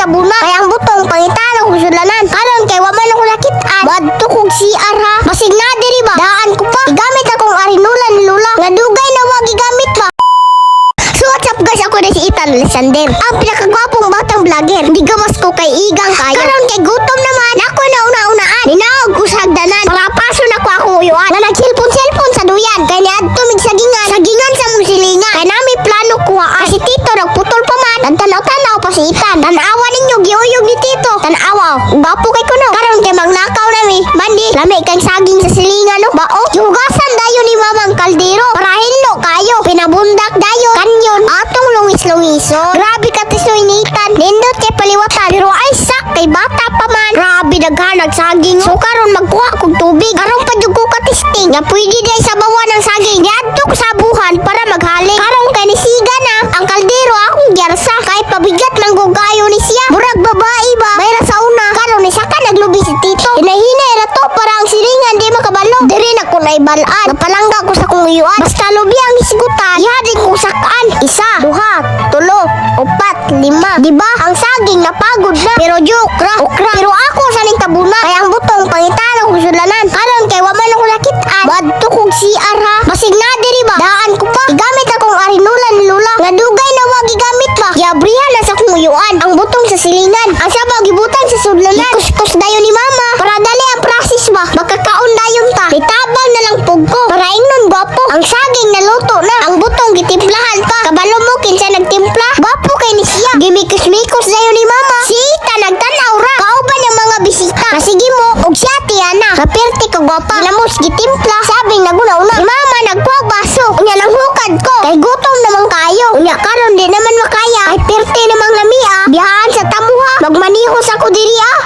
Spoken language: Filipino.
tabuna. Kaya ang butong pangitan ako sulanan. Karon kay wa man ako nakitaan. Wadto kog CR ha. Basig na diri ba? Daan ko pa. Igamit akong arinulan ni Lula. Nga dugay na wag igamit ba? So what's up guys, ako na si Ethan Alexander, ang pinakagwapong batang vlogger. Hindi gawas ko kay Igang kayo. Karon kay gutom naman, ako na una-unaan. Ninaog ko sa hagdanan. Para paso na ko akong uyuan. Na nag-cellphone sa duyan. Kaya niadto mig sagingan. Sagingan sa mong silingan. Kaya nami plano kuha. Si Tito nagputol pa man. Tanaw-tanaw pa si Ethan. Tanawa ninyo, giuyog ni Tito. Tanawa, gwapo kay kuno. Karon kay magnakaw nami. Mandi, lami kay saging sa silingan no. Bao, hugasan dayo ni Mamang Kaldero. Para hinlo kayo. Pinabundak dayo. Kanyon, atong lungis-lungiso. Grabe ka tisoy ni Ethan. Nindot kay paliwatan. Pero ay sak kay bata pa man. Grabe daghanag saging. So karon magkuha kog tubig. Karon pa jud ko katisting. Nga pwede day sa bawan ng saging. Diadto ko sa buhan para maghalik. Karon kay nisiga na ang kaldero akong gyarsa. Kahit pabigat man gugayo ni siya. Murag babae ba? Mayra sa una. Karon ni saka naglubi si Tito. Hinahinay ra to para ang silingan di makabalo. Diri na ko naibalaan. Napalangga ko sa kong uyuan. Basta lubi ang isgutan. Ihadi ko sakaan. Isa, duha, tulo, upat, lima. Diba? Ang saging napagod na. Pero okra. Pero ako sa ning tabuna. Kaya ang butong pangitan ako sulanan. Karon kay wa man ako nakitaan. Wadto kog CR ha. Basig na diri ba? Daan ko pa. Igamit akong arinulan ni Lula. Nga dugay na wag igamit ba? Giabrihan na sa kong uyuan. Ang butong sa silingan. Ang sabag gibutang sa sudlanan. Kuskus dayon ni Mama. Para dali ang praksis ba? Makakaon dayon ta. Itabang na lang pugko. Para ingnon gwapo. Ang saging naluto na. Ang butong gitimplahan pa. Kabalo mo kinsa nagtimpla. Gwapo kay ni siya. Gimikos-mikos dayon ni Mama. Si Ita nagtanaw ra. Kauban ang mga bisita. Kasigi mo og siya tiyana. Kaperte ka gwapa. Ilamos gitimpla. Sabing naguna-una. Si Mama nagpuag baso. Unya lang hukad ko. Kay gutom naman kayo. Unya karon di naman makaya. Ay perte namang lamia. Biyahan sa tamuha. Magmanihos ako diri ah.